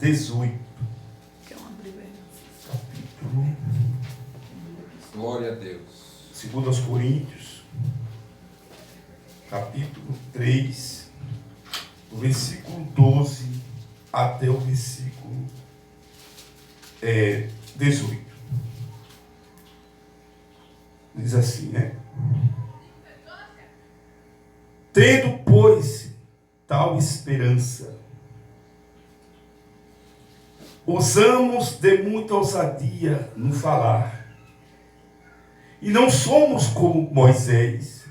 18. Capítulo. Glória a Deus. 2 Coríntios, capítulo 3, do versículo 12 até o versículo 18. Diz assim, né? Tendo, pois, tal esperança, usamos de muita ousadia no falar, e não somos como Moisés,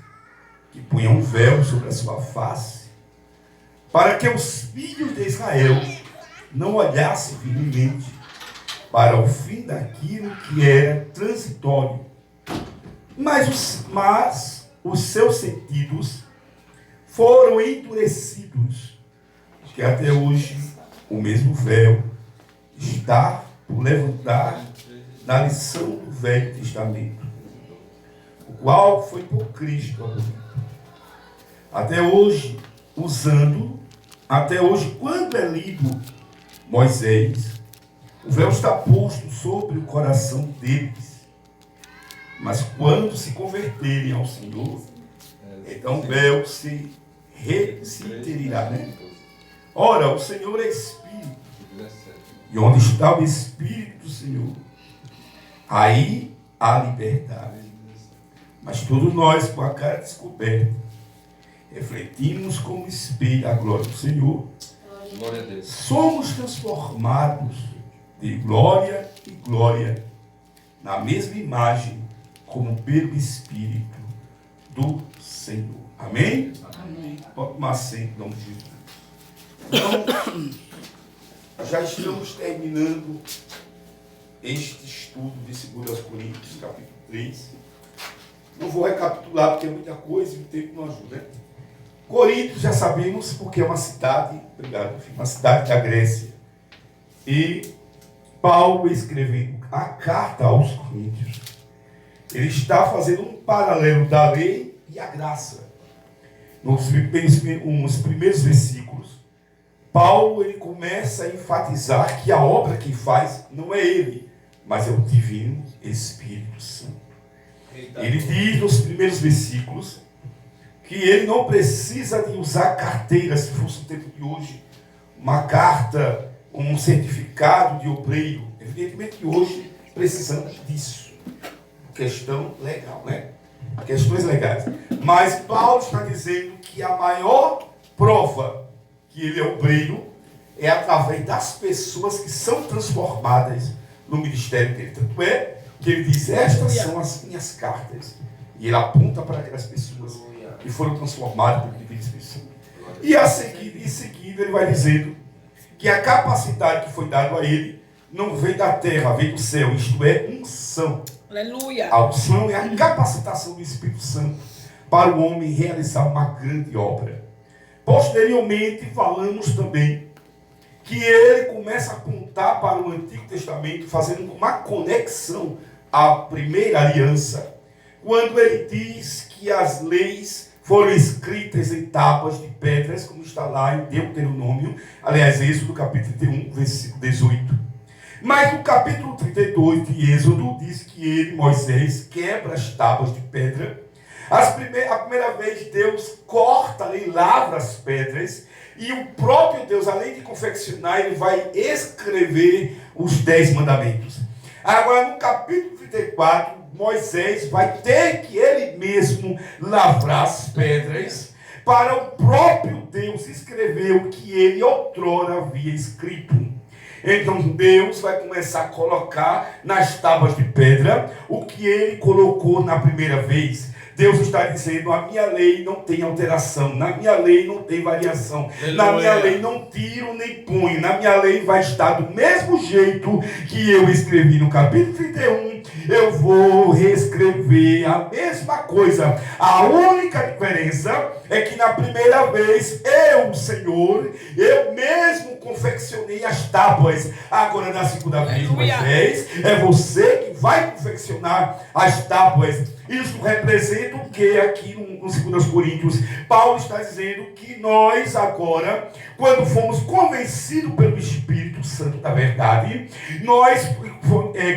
que punha um véu sobre a sua face, para que os filhos de Israel não olhassem firmemente para o fim daquilo que era transitório, mas os seus sentidos foram endurecidos, que até hoje o mesmo véu está por levantar na lição do Velho Testamento, o qual foi por Cristo abolido. Até hoje, quando é lido Moisés, o véu está posto sobre o coração deles. Mas quando se converterem ao Senhor, então o véu se retirirá, né? Ora, o Senhor é Espírito, e onde está o Espírito do Senhor, aí há liberdade. Mas todos nós, com a cara descoberta, refletimos como espelho a glória do Senhor. Glória a Deus. Somos transformados de glória em glória, na mesma imagem, como pelo Espírito do Senhor. Amém? Amém. Pode tomar assento, em nome de Jesus. Então, já estamos terminando este estudo de 2 Coríntios, capítulo 3. Não vou recapitular porque é muita coisa e o tempo não ajuda, né? Coríntios, já sabemos, porque é uma cidade, uma cidade da Grécia. E Paulo, escrevendo a carta aos Coríntios, ele está fazendo um paralelo da lei e a graça. Nos primeiros versículos, Paulo ele começa a enfatizar que a obra que faz não é ele, mas é o Divino Espírito Santo. Ele diz nos primeiros versículos que ele não precisa de usar carteira, se fosse no tempo de hoje, uma carta, um certificado de obreiro. Evidentemente que hoje precisamos disso. Questão legal, né? Questões legais. Mas Paulo está dizendo que a maior prova que ele é obreiro é através das pessoas que são transformadas no ministério dele. Tanto é que ele diz, estas são as minhas cartas. E ele aponta para aquelas pessoas que foram transformadas pelo Divino Espírito Santo. E em seguida ele vai dizendo que a capacidade que foi dada a ele não vem da terra, vem do céu, isto é, unção. Aleluia. A unção é a capacitação do Espírito Santo para o homem realizar uma grande obra. Posteriormente, falamos também que ele começa a apontar para o Antigo Testamento, fazendo uma conexão à primeira aliança, quando ele diz que as leis foram escritas em tábuas de pedras, como está lá em Deuteronômio, aliás, Êxodo capítulo 31, versículo 18. Mas no capítulo 32 de Êxodo, diz que ele, Moisés, quebra as tábuas de pedra. A primeira vez Deus corta e lavra as pedras, e o próprio Deus, além de confeccionar, ele vai escrever os 10 mandamentos. Agora, no capítulo 34, Moisés vai ter que ele mesmo lavrar as pedras para o próprio Deus escrever o que ele outrora havia escrito. Então Deus vai começar a colocar nas tábuas de pedra o que ele colocou na primeira vez. Deus está dizendo, a minha lei não tem alteração, na minha lei não tem variação, na minha lei não tiro nem ponho, na minha lei vai estar do mesmo jeito que eu escrevi no capítulo 31, eu vou reescrever a mesma coisa. A única diferença é que na primeira vez eu, Senhor, eu mesmo confeccionei as tábuas. Agora na segunda vez, Moisés, é você que vai confeccionar as tábuas. Isso representa o que aqui no 2 Coríntios? Paulo está dizendo que nós agora, quando fomos convencidos pelo Espírito, Espírito Santo da verdade,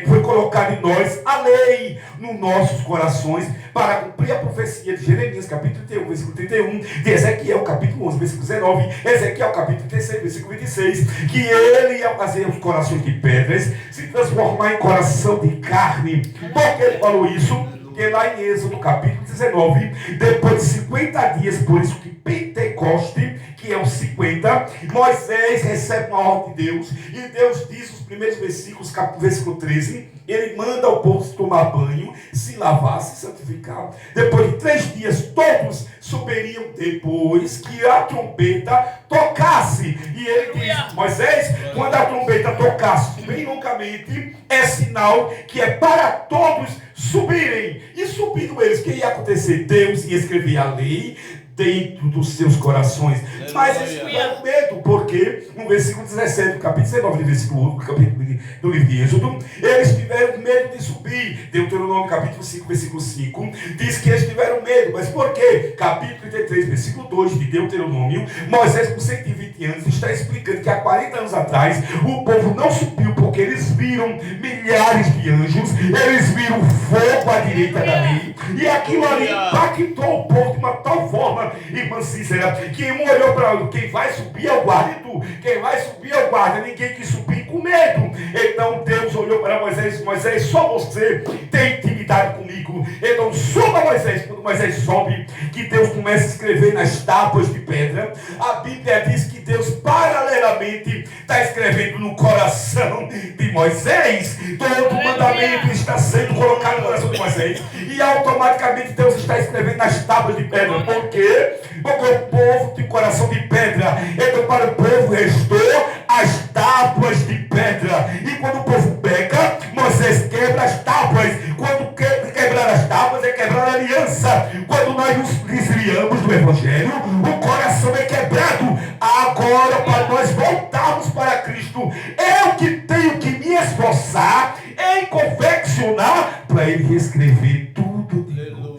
foi colocado em nós a lei nos nossos corações para cumprir a profecia de Jeremias, capítulo 31, versículo 31, de Ezequiel, capítulo 11, versículo 19, Ezequiel, capítulo 3, versículo 26, que ele ia fazer os corações de pedras se transformar em coração de carne. Por que ele falou isso? Porque lá em Êxodo capítulo 19, depois de 50 dias, por isso que Pentecoste, que é os 50, Moisés recebe uma ordem de Deus, e Deus diz os primeiros versículos, versículo 13, ele manda o povo tomar banho, se lavar, se santificar. Depois de 3 dias, todos subiriam depois que a trombeta tocasse. E ele diz, Moisés, quando a trombeta tocasse bem longamente, é sinal que é para todos subirem. E subindo eles, o que ia acontecer? Deus ia escrever a lei dentro dos seus corações. Mas eles tiveram medo, porque no versículo 17, capítulo 19, versículo 1, capítulo do livro de Êxodo, eles tiveram medo de subir. Deuteronômio capítulo 5, versículo 5, diz que eles tiveram medo. Mas por quê? Capítulo 33, versículo 2 de Deuteronômio, Moisés com 120 anos está explicando que há 40 anos atrás o povo não subiu porque eles viram milhares de anjos, eles viram fogo à direita da lei, e aquilo ali impactou o povo de uma tal forma, irmã Cícera, que um olhou para quem vai subir é o guarda, e tu, quem vai subir é o guarda, ninguém quis subir com medo. Então Deus olhou para Moisés, Moisés, só você tem intimidade comigo, então suba Moisés. Quando Moisés sobe, que Deus começa a escrever nas tábuas de pedra. A Bíblia diz que Deus paralelamente está escrevendo no coração de Moisés. Todo o mandamento está sendo colocado no coração de Moisés, e automaticamente Deus está escrevendo nas tábuas de pedra. Por quê? Porque o povo tem coração de pedra. Então para o povo restou as tábuas de pedra. E quando o povo peca, Moisés quebra as tábuas. Quando quebrar as tábuas é quebrar a aliança. Quando nós nos desviamos do Evangelho, o coração é quebrado. Agora, para nós voltarmos para Cristo, eu que tenho que me esforçar em confeccionar para Ele reescrever tudo de novo.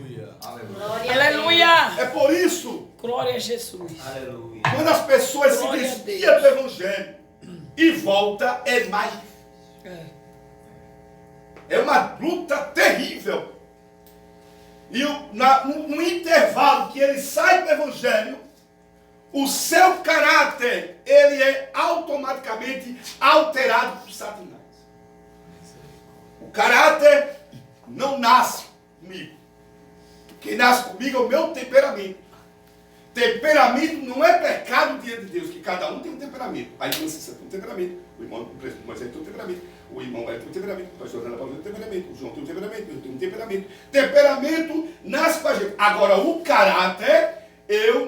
Aleluia! É por isso, Glória a Jesus. aleluia, quando as pessoas se desviam do Evangelho e voltam, é mais. É uma luta terrível. E no intervalo que ele sai do Evangelho, o seu caráter, ele é automaticamente alterado por Satanás. O caráter não nasce comigo. Quem nasce comigo é o meu temperamento. Temperamento não é pecado diante de Deus, que cada um tem um temperamento. A irmã Cícera tem um temperamento, o irmão Moisés tem um temperamento, o irmão Hélio tem um temperamento, o pastor Ana Paula tem um temperamento, o João tem um temperamento, eu tenho um temperamento. Temperamento nasce com a gente. Agora, o caráter,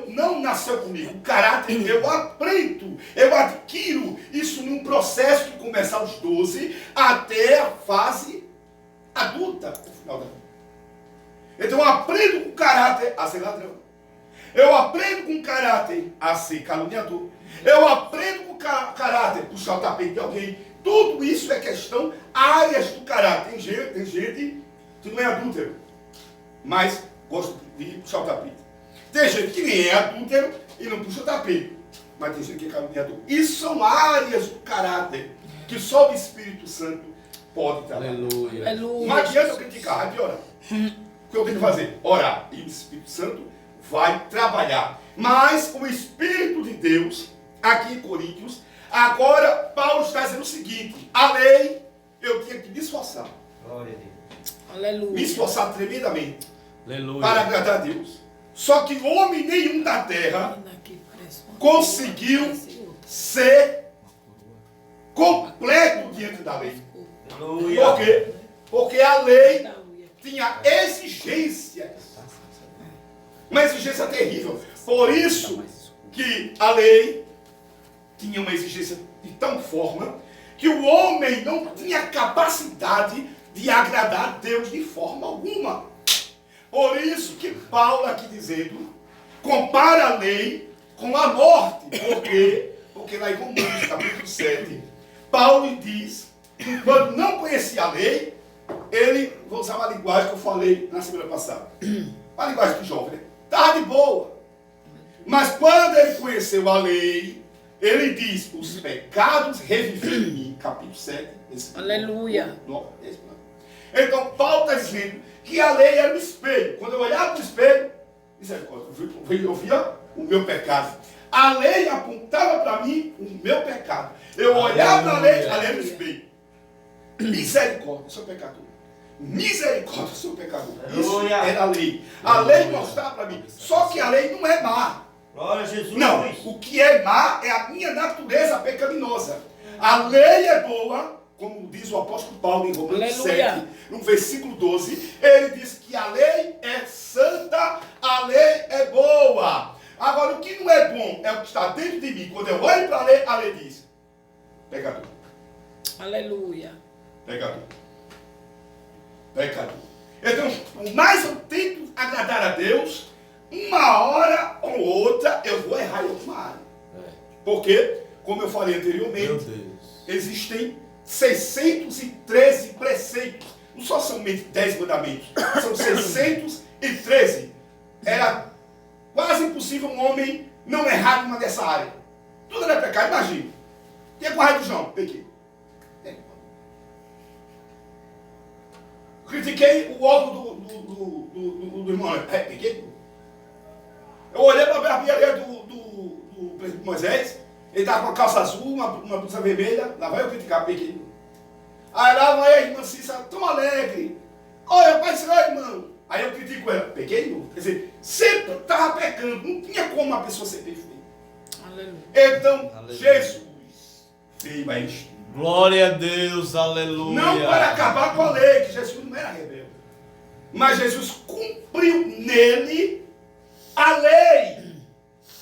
não nasceu comigo. O caráter eu aprendo, eu adquiro isso num processo que começa aos 12 até a fase adulta, no final da vida. Então eu aprendo com caráter a ser ladrão. Eu aprendo com caráter a ser caluniador. Eu aprendo com caráter puxar o tapete de alguém. Tudo isso é questão, áreas do caráter. Tem gente que não é adúltero, mas gosta de puxar o tapete. Tem gente que nem é adúltero e não puxa o tapete, mas tem gente que é caluniador. Isso são áreas do caráter que só o Espírito Santo pode trabalhar. Aleluia. Não adianta eu criticar, é de orar. O que eu tenho que fazer? Orar. E o Espírito Santo vai trabalhar. Mas o Espírito de Deus, aqui em Coríntios, agora Paulo está dizendo o seguinte: a lei, eu tinha que me esforçar. Glória a Deus. Aleluia. Me esforçar tremendamente. Aleluia. Para agradar a Deus. Só que homem nenhum da terra conseguiu ser completo diante da lei. Aleluia. Por quê? Porque a lei tinha exigências. Uma exigência terrível. Por isso que a lei tinha uma exigência de tal forma que o homem não tinha capacidade de agradar a Deus de forma alguma. Por isso que Paulo aqui dizendo, compara a lei com a morte. Por quê? Porque lá em Romanos capítulo 7, Paulo diz que quando não conhecia a lei, ele, vou usar uma linguagem que eu falei na semana passada, uma linguagem do jovem, né? Estava de boa. Mas quando ele conheceu a lei, ele diz, os pecados reviveram em mim, capítulo 7. Aleluia. Então, Paulo está dizendo que a lei era um espelho. Quando eu olhava para o espelho, eu via o meu pecado. A lei apontava para mim o meu pecado. Eu olhava para a lei era um espelho. Misericórdia, sou pecador. Misericórdia, sou pecador. Isso era a lei. A lei mostrava para mim. Só que a lei não é má. Glória a Jesus. Não, o que é má é a minha natureza pecaminosa. A lei é boa, como diz o apóstolo Paulo em Romanos 7, no versículo 12. Ele diz que a lei é santa, a lei é boa. Agora, o que não é bom é o que está dentro de mim. Quando eu olho para a lei diz, pecador. Aleluia. Pecador. Pecador. Então, o mais eu tento agradar a Deus, uma hora ou outra eu vou errar em alguma área. Porque, como eu falei anteriormente, existem 613 preceitos. Não só são 10 mandamentos, são 613. Era quase impossível um homem não errar numa dessa área. Tudo era pecado, imagina. Tinha com a religião, peguei. Critiquei o órgão do irmão. Peguei. Eu olhei para a barbearia do presbítero Moisés. Ele estava com a calça azul, uma blusa vermelha. Lá vai eu criticar, peguei. Aí lá vai a irmã Cícera, tão alegre. Olha, pai, senhor, irmão. Aí eu critico ela, peguei de novo. Quer dizer, sempre estava pecando. Não tinha como uma pessoa ser perfeita. Aleluia. Então, Aleluia. Jesus veio a isto. Glória a Deus, aleluia. Não para acabar com a lei, que Jesus não era rebelde. Mas Jesus cumpriu nele a lei,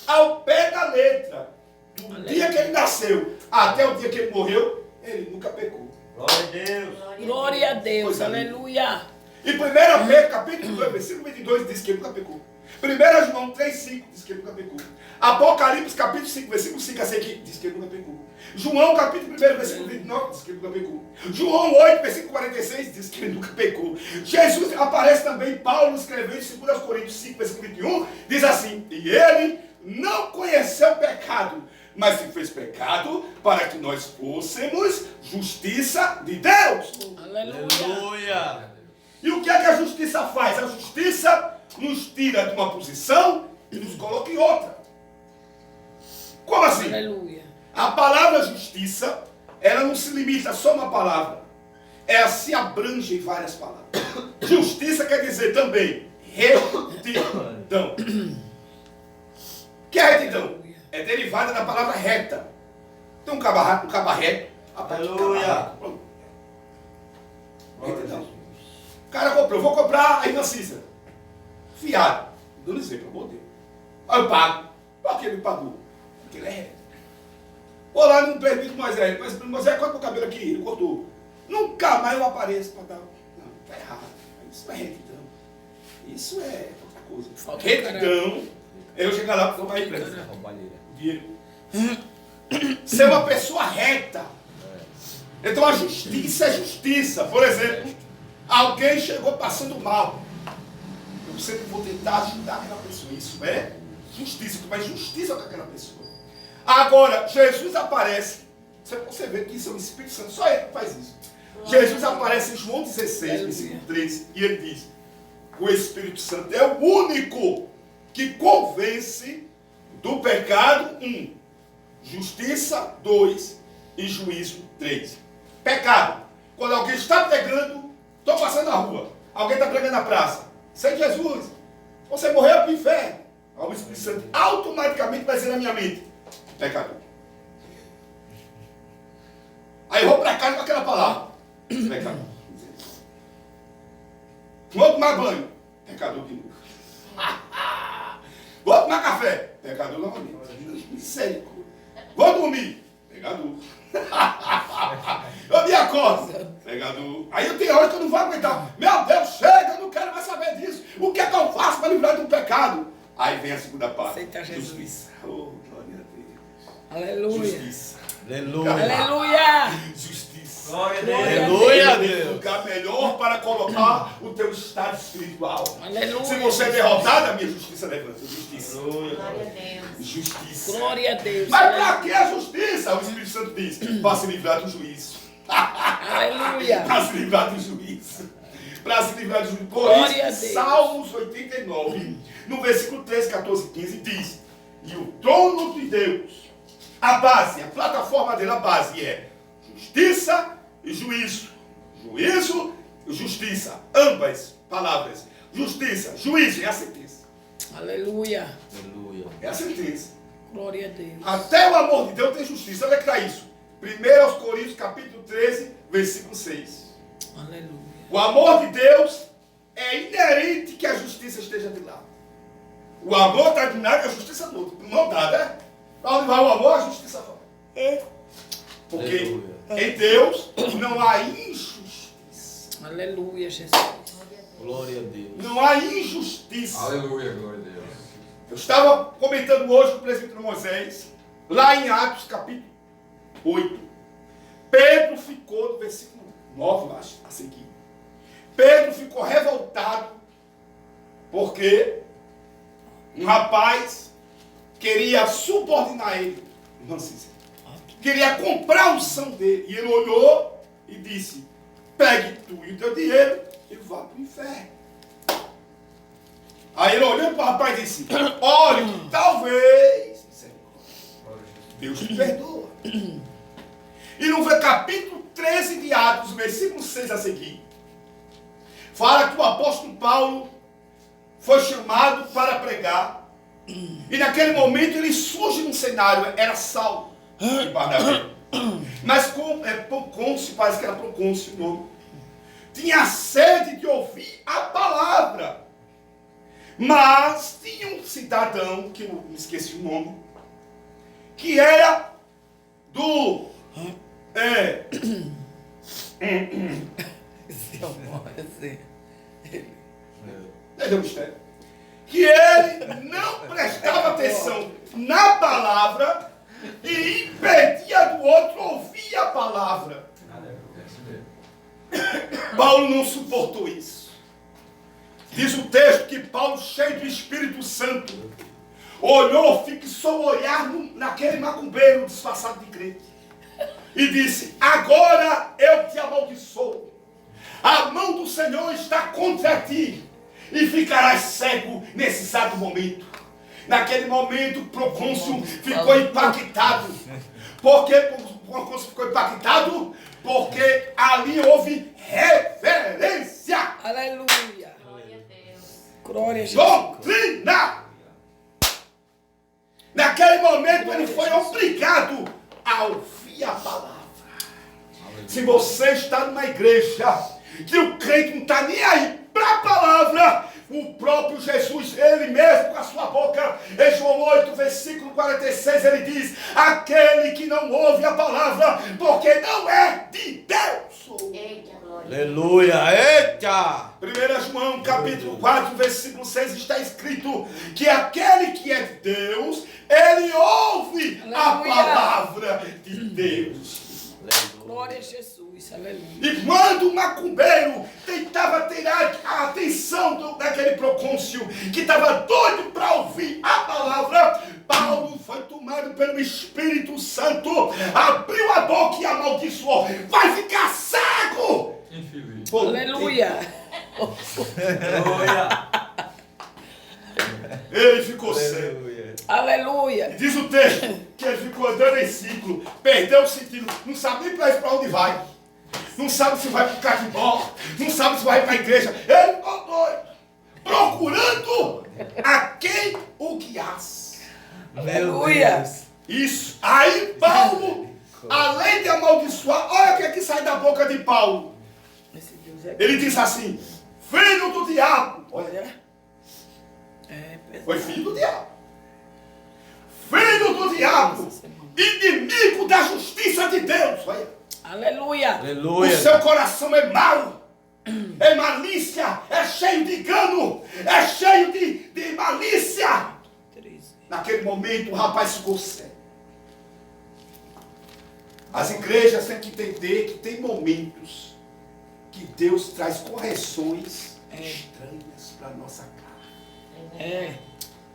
ao pé da letra. Do dia que ele nasceu até o dia que ele morreu, ele nunca pecou. Glória a Deus. Glória a Deus. Coisa Aleluia. E 1 Pedro, capítulo 2, versículo 22, diz que ele nunca pecou. 1 João 3,5 diz que ele nunca pecou. Apocalipse, capítulo 5, versículo 5 a 6, diz que ele nunca pecou. João, capítulo 1, versículo 29, diz que ele nunca pecou. João 8, versículo 46, diz que ele nunca pecou. Jesus aparece também, Paulo escreveu em 2 Coríntios 5, versículo 21, diz assim, e ele não conheceu pecado, mas se fez pecado para que nós fôssemos justiça de Deus. Aleluia. E o que é que a justiça faz? A justiça nos tira de uma posição e nos coloca em outra. Como assim? Aleluia. A palavra justiça, ela não se limita a só uma palavra. Ela se abrange em várias palavras. Justiça quer dizer também retidão. O que é retidão? É derivada da palavra reta. Tem um cabo reto. Aleluia. Retidão. O cara comprou, vou comprar a irmã Cícera. Fiado. Dando exemplo, amor Deus. Aí eu pago. Por que ele pagou? Porque ele é reto. Vou lá no presbítero Moisés. Mas Moisés, corta o cabelo aqui. Ele cortou. Nunca mais eu apareço para dar. Não, está errado. Isso não é retidão. Isso é outra coisa. Falta Retidão é eu chegar lá para tomar empresa. Roubalheira. Dinheiro. Ser uma pessoa reta. Então a justiça é justiça. Por exemplo, alguém chegou passando mal. Eu sempre vou tentar ajudar aquela pessoa. Isso é justiça. Tu faz justiça com aquela pessoa. Agora, Jesus aparece. Você vê que isso é o Espírito Santo. Só ele que faz isso. Jesus aparece em João 16, versículo 13. E ele diz: o Espírito Santo é o único que convence do pecado, 1. Justiça, 2. E juízo, 3. Pecado. Quando alguém está pregando, estou passando na rua. Alguém está pregando na praça. Sem Jesus. Você morreu para o inferno. O Espírito Santo automaticamente vai ser na minha mente: pecador. Aí eu vou para casa com aquela palavra: pecador. Vou tomar banho: pecador de novo. Vou tomar café: pecador novamente. Misericórdia. Vou dormir: pecador. Eu me acordo: pecador. Aí eu tenho hora que eu não vou aguentar. Meu Deus, chega, eu não quero mais saber disso. O que é que eu faço para livrar do pecado? Aí vem a segunda parte: aceita Jesus. Justiça. Oh, glória a Deus. Aleluia. Justiça. Aleluia. Aleluia. Justiça. Glória a Deus. Glória a Aleluia, Tem Deus. lugar melhor para colocar o teu estado espiritual. Aleluia. Se você é derrotado, a minha justiça levanta. Justiça. Aleluia. Glória a Deus. Justiça. Glória a Deus. Mas para que a justiça? O Espírito Santo diz: para se livrar do juízo. Aleluia. Para se livrar do juízo. Para se livrar do juízo. Por Glória a isso, Deus. Salmos 89, no versículo 13, 14 e 15, diz: e o trono de Deus, a base, a plataforma dele, a base é justiça e juízo. Juízo e justiça. Ambas palavras. Justiça, juízo é a sentença. Aleluia. Aleluia. É a sentença. Glória a Deus. Até o amor de Deus tem justiça. Olha que está isso. 1 Coríntios capítulo 13, versículo 6. Aleluia. O amor de Deus é inerente que a justiça esteja de lado. O amor está de lado e a justiça do outro. Não dá, né? Para onde vai o amor, a justiça vai. Porque Aleluia. em Deus não há injustiça. Aleluia, Jesus. Glória a Deus. Não há injustiça. Aleluia, glória a Deus. Eu estava comentando hoje com o presbítero Moisés, lá em Atos capítulo 8. Pedro ficou, no versículo 9, acho, a seguir. Pedro ficou revoltado, porque um rapaz queria subordinar ele. Não sei se queria comprar a unção dele. E ele olhou e disse: pegue tu e o teu dinheiro e vá para o inferno. Aí ele olhou para o rapaz e disse: olha, que talvez Deus te perdoa. E no capítulo 13 de Atos, versículo 6 a seguir, fala que o apóstolo Paulo foi chamado para pregar. E naquele momento ele surge no cenário, era Saulo de Barnabé. Mas com Procôncio, parece que era Procôncio o nome, tinha sede de ouvir a palavra. Mas tinha um cidadão, que eu me esqueci o nome, que era do... Entendeu o mistério? Que ele não prestava atenção na palavra e impedia do outro ouvir a palavra. Paulo não suportou isso. Diz o texto que Paulo, cheio do Espírito Santo, olhou, fixou o olhar naquele macumbeiro disfarçado de crente e disse: agora eu te amaldiçoo. A mão do Senhor está contra ti e ficarás cego nesse exato momento. Naquele momento, Procôncio ficou impactado. Por que Procôncio ficou impactado? Porque ali houve reverência. Aleluia. Glória a Deus. Glória a Jesus. Doutrina. Naquele momento ele foi obrigado a ouvir a palavra. Se você está numa igreja que o crente não está nem aí para a palavra, o próprio Jesus, ele mesmo com a sua boca, em João 8, versículo 46, ele diz: aquele que não ouve a palavra, porque não é de Deus. Eita, glória. Aleluia. Eita. 1 João capítulo 4, versículo 6 está escrito que aquele que é de Deus, ele ouve a Aleluia. palavra de Deus. Glória a Jesus. Aleluia. E quando o macumbeiro tentava ter a atenção daquele Procôncio, que estava doido para ouvir a palavra, Paulo foi tomado pelo Espírito Santo, abriu a boca e amaldiçoou: vai ficar cego! Infeliz. Aleluia. Aleluia. Ele ficou cego. Aleluia. Aleluia. Diz o texto que ele ficou andando em ciclo, perdeu o sentido, não sabe nem para onde vai, não sabe se vai para o catimbó, não sabe se vai para a igreja. Ele ficou doido, procurando a quem o guiasse. Meu Aleluia. Deus. Isso. Aí Paulo, além de amaldiçoar, olha o que é que sai da boca de Paulo. Esse Deus é... Ele diz assim: filho do diabo. Olha, Olha. É pesado. foi filho do diabo. Filho do diabo, inimigo da justiça de Deus. Olha. Aleluia. O Aleluia. seu coração é mau, é malícia, é cheio de engano, é cheio de malícia. 13. Naquele momento o rapaz ficou cego. As igrejas têm que entender que tem momentos que Deus traz correções estranhas para a nossa carne. É.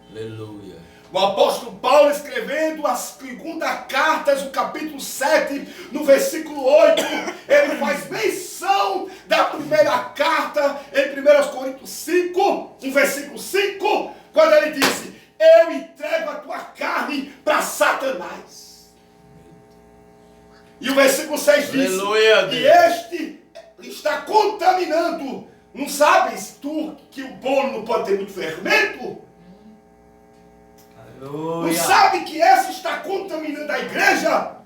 Aleluia. O apóstolo Paulo, escrevendo a segunda carta, no capítulo 7, no versículo 8, ele faz menção da primeira carta, em 1 Coríntios 5, no versículo 5, quando ele disse: eu entrego a tua carne para Satanás. E o versículo 6 diz: Aleluia, e Deus. este está contaminando. Não sabes tu que o bolo não pode ter muito fermento? Não Aleluia. sabe que essa está contaminando a igreja?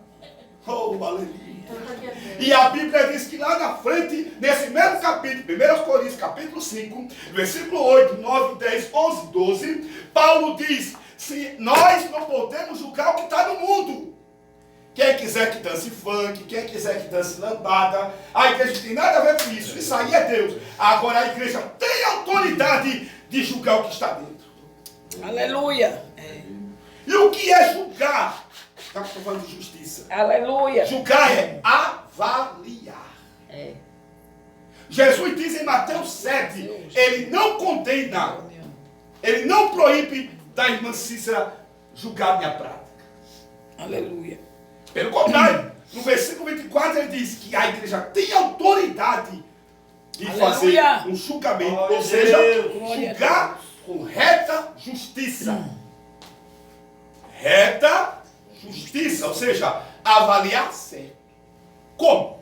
Oh, aleluia. Glória a Deus. E a Bíblia diz que lá na frente, nesse mesmo capítulo, 1 Coríntios, capítulo 5, versículo 8, 9, 10, 11, 12, Paulo diz: se nós não podemos julgar o que está no mundo. Quem quiser que dance funk, quem quiser que dance lambada, a igreja não tem nada a ver com isso. Isso aí é Deus. Agora a igreja tem autoridade de julgar o que está dentro. Aleluia. É. E o que é julgar? Estamos falando de justiça. Aleluia. Julgar é avaliar. É. Jesus diz em Mateus 7, ele não condena, ele não proíbe da irmã Cícera julgar minha prática. Aleluia. Pelo contrário, no versículo 24 ele diz que a igreja tem autoridade de fazer Aleluia. um julgamento, Glória ou a seja, Deus. Glória a julgar com reta justiça. Reta justiça, ou seja, avaliar certo. Como?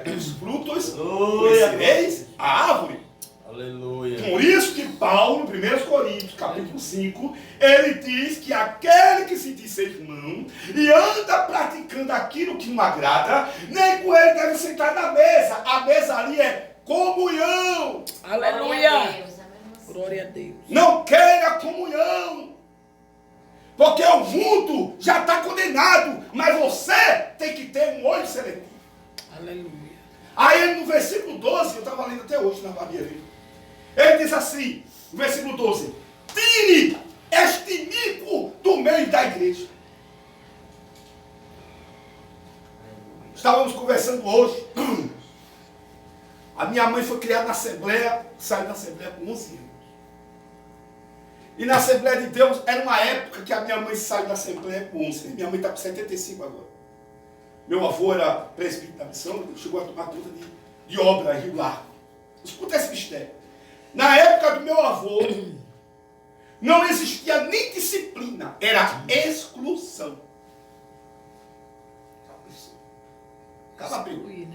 Pelos frutos Aleluia. conhecereis a árvore. Aleluia. Por isso que Paulo, em 1 Coríntios, capítulo 5, ele diz que aquele que se diz ser irmão e anda praticando aquilo que não agrada, nem com ele deve sentar na mesa. A mesa ali é comunhão. Glória a Aleluia. Deus. Amém, irmão. Glória a Deus. Não queira comunhão. Porque o mundo já está condenado, mas você tem que ter um olho seletivo. Aleluia. Aí no versículo 12, eu estava lendo até hoje na Bíblia dele. Ele diz assim, no versículo 12: tire este iníquo do meio da igreja. Estávamos conversando hoje. A minha mãe foi criada na Assembleia, saiu da Assembleia com 11 anos. E na Assembleia de Deus, era uma época que a minha mãe saiu da Assembleia com 11. Minha mãe está com 75 agora. Meu avô era presbítero da missão, chegou a tomar conta de obra em Rio Largo. Escuta esse mistério. Na época do meu avô, não existia nem disciplina, era exclusão.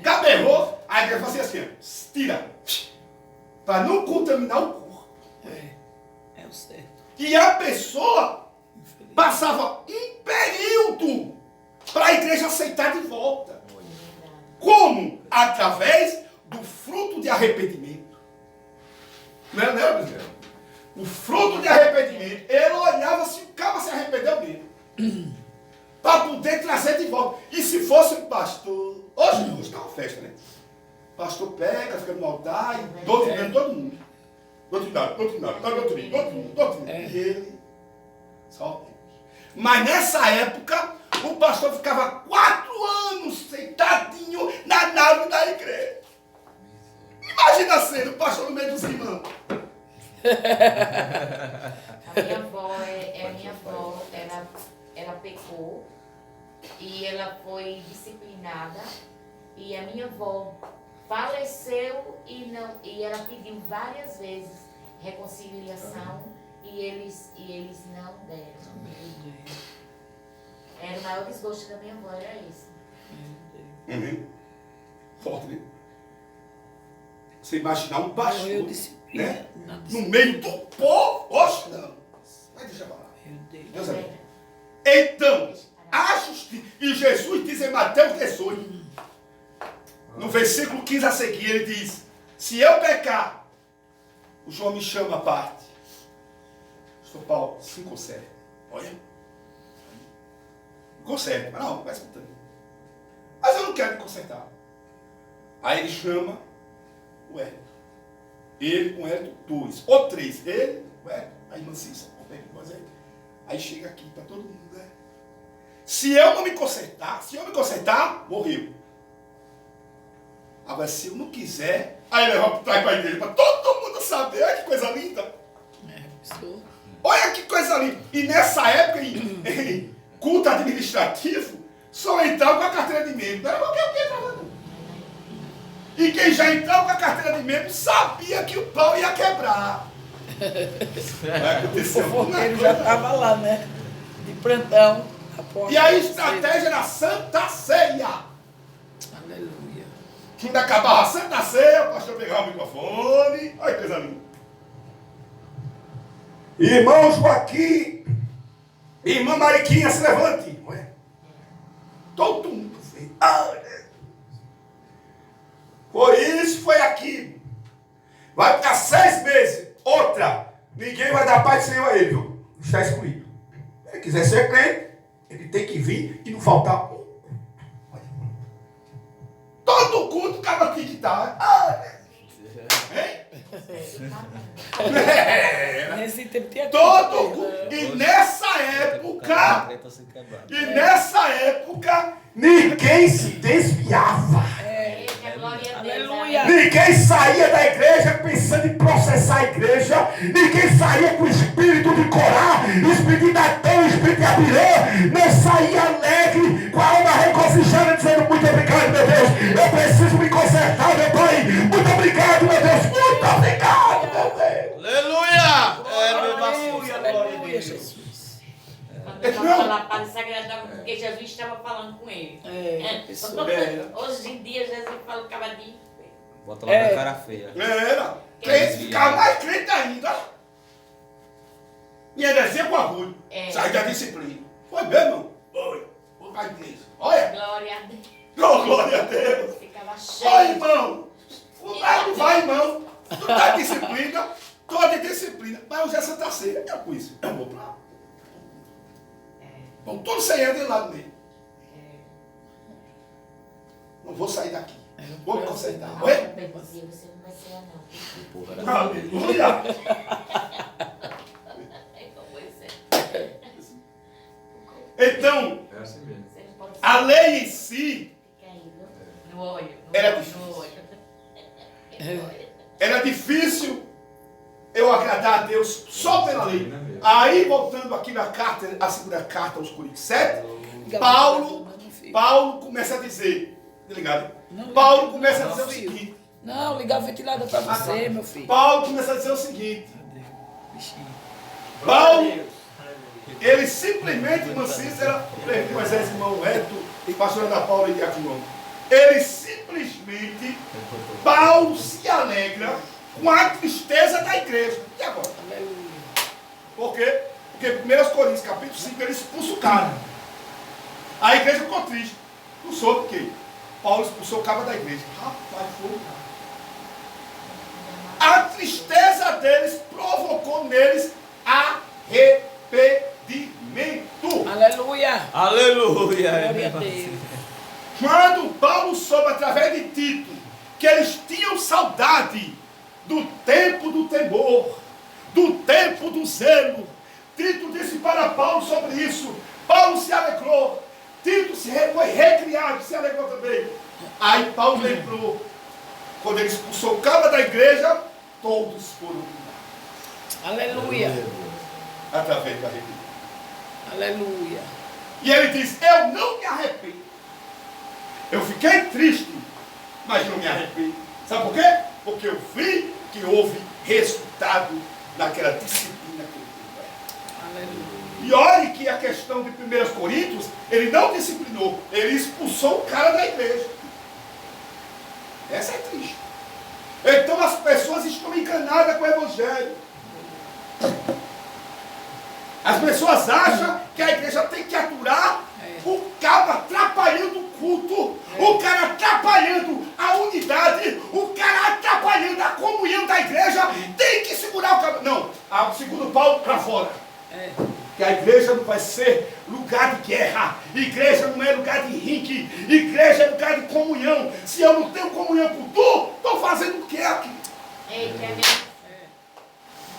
Caberrou, a igreja fazia assim, tira, para não contaminar o corpo. É o certo. E a pessoa passava um período para a igreja aceitar de volta. Como? Através do fruto de arrependimento. Não é, Brasil? O fruto de arrependimento. Ele olhava se o cara se arrependeu mesmo. Para poder trazer de volta. E se fosse um pastor... Hoje está uma festa, né? O pastor pega, fica no altar e doutrinando todo mundo. Doutrinando. E ele só Deus. Mas nessa época, o pastor ficava 4 anos sentadinho na nave da igreja. Imagina a cena, o pastor no meio dos irmãos. A minha avó, ela pecou e ela foi disciplinada e a minha avó faleceu e ela pediu várias vezes reconciliação e eles não deram. Era o maior desgosto da minha avó, era esse. Uhum. Forte, né? Você imaginar um pastor, Eu disciplina. né? No meio do povo, oxe, não. Vai deixar pra lá. Meu Deus. Deus é. Então, a justiça. E Jesus diz em Mateus 18, no versículo 15 a seguir, ele diz: se eu pecar, o João me chama à parte. Pastor Paulo, 5 ou 7. Olha. Conserta. Mas não, vai escutando. Mas eu não quero me consertar. Aí ele chama o Hélio. Ele com o Hélio, 2. Ou 3. Ele, o Hélio, a irmã Cícera. Aí chega aqui para todo mundo, né? Se eu me consertar, morreu. Agora, se eu não quiser, aí leva para trás para a igreja, para todo mundo saber. Olha que coisa linda. Estou. Olha que coisa linda. E nessa época, em culto administrativo, só entrava com a carteira de membro. Não era qualquer um que entrava, não. E quem já entrava com a carteira de membro sabia que o pau ia quebrar. O fofoqueiro já estava lá, né? De plantão. E a estratégia era Santa Ceia. Aleluia. Quando acabava a Santa Ceia, o pastor pegava o microfone. Olha que coisa linda. Irmão Joaquim, irmã Mariquinha, se levante. Ué? Todo mundo fez. Por isso foi aqui. Vai ficar 6 meses. Outra. Ninguém vai dar paz do Senhor a ele, viu? Está excluído. Se ele quiser ser crente, ele tem que vir e não faltar um. Todo culto acaba aqui que tá. Hein? Nesse tempo tinha Todo culto. E nessa época, Ninguém se desviava. Eita, glória a Deus. Aleluia. Ninguém saía da igreja pensando em processar a igreja. Ninguém saía com o espírito de Corá, espírito de Natão, espírito de Abirã. Não saía alegre, com a alma regozijada, dizendo: muito obrigado, meu Deus. Eu preciso me consertar, meu Pai. Muito obrigado, meu Deus. Muito obrigado, meu Deus. Aleluia! Aleluia, Jesus. Quando eu estava falar para desagradava, porque Jesus estava falando com ele. Pessoa. Hoje em dia, Jesus fala o cabadinho. Bota lá pra cara feia. era. Crente ficava mais crente ainda. E heresia com orgulho. Sai da disciplina. Foi bem, irmão? Foi. Foi pra igreja. Olha. Glória a Deus. Glória a Deus. Ficava cheio. Olha, irmão. Não vai, irmão. Tu tá em disciplina. Toda disciplina. Mas hoje é Santa Ceia. Eu com isso. Eu vou pra lá. Vão todos saindo de lá no meio. Não vou sair daqui. Vou me consertar. Não, Oi? também dizia, você não vai ser não. Aleluia. Como você? Então, É assim mesmo. Você não pode ser. a lei em si Fica aí, no olho. Era No difícil. olho. era difícil eu agradar a Deus só pela lei. Aí, voltando aqui na carta, a segunda carta aos Coríntios 7, Paulo começa a dizer, tá ligado? Paulo começa a dizer o seguinte. Não, ligar o ventilador para você, meu filho. Paulo começa a dizer o seguinte. Paulo, ele simplesmente, irmã Cícera, Moisés, irmão Eto, pastor Ana Paula e Diaconão, ele simplesmente, Paulo se alegra com a tristeza da igreja. E agora? Por quê? Porque em 1 Coríntios, capítulo 5, ele expulsa o cara. A igreja ficou triste. Não soube por quê. Paulo expulsou o cara da igreja. Rapaz, foi o cara. A tristeza deles provocou neles arrependimento. Aleluia. Aleluia! Glória a Deus. Quando Paulo soube através de Tito que eles tinham saudade do tempo do temor, do tempo do zelo, Tito disse para Paulo sobre isso. Paulo se alegrou. Tito foi recriado, se alegrou também. Aí Paulo lembrou, quando ele expulsou o cabo da igreja, todos foram curados. Aleluia. Através da religião. Aleluia. E ele diz: eu não me arrependo. Eu fiquei triste, mas não me arrependo. Sabe por quê? Porque eu vi que houve resultado naquela disciplina que ele teve. Aleluia. E olhe que a questão de 1 Coríntios, ele não disciplinou, ele expulsou o cara da igreja. Essa é triste. Então as pessoas estão enganadas com o evangelho. As pessoas acham que a igreja tem que aturar o cara atrapalhando o culto, o cara atrapalhando a unidade, o cara atrapalhando a comunhão da igreja, tem que segurar o cara. Não, segundo Paulo, para fora. Que a igreja não vai ser lugar de guerra, igreja não é lugar de rinque, igreja é lugar de comunhão. Se eu não tenho comunhão com tu, estou fazendo o que aqui?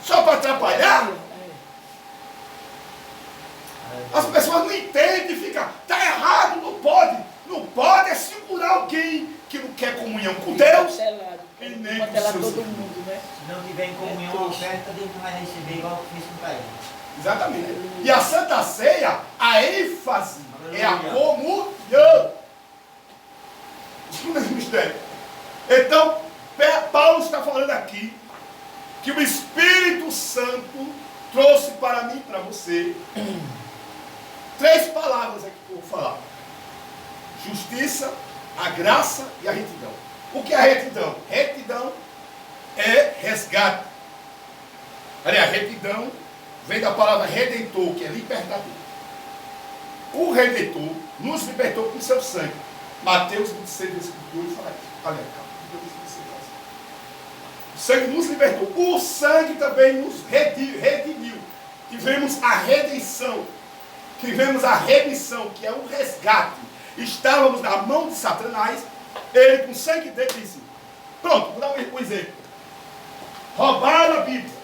Só para atrapalhar? As pessoas não entendem, fica, está errado, não pode. Não pode é segurar alguém que não quer comunhão com Deus Martelado. e nem com Martelar seus todo irmãos. mundo, né? Se não tiver em comunhão a oferta, Deus não vai receber igual que fez com Caim. Exatamente. E a Santa Ceia, a ênfase é a Aleluia. comunhão. Escuta esse mistério. Então, Paulo está falando aqui que o Espírito Santo trouxe para mim e para você 3 palavras aqui que eu vou falar: justiça, a graça e a retidão. O que é a retidão? Retidão é resgate. Aliás, retidão vem da palavra redentor, que é libertador. O redentor nos libertou com seu sangue. Mateus 26, versículo 2 fala isso. Aliás, capítulo 26 fala isso. O sangue nos libertou. O sangue também nos redimiu. Tivemos a redenção. Tivemos a remissão, que é o resgate. Estávamos na mão de Satanás. Ele, com o sangue dele, disse: pronto, vou dar um exemplo. Roubaram a Bíblia.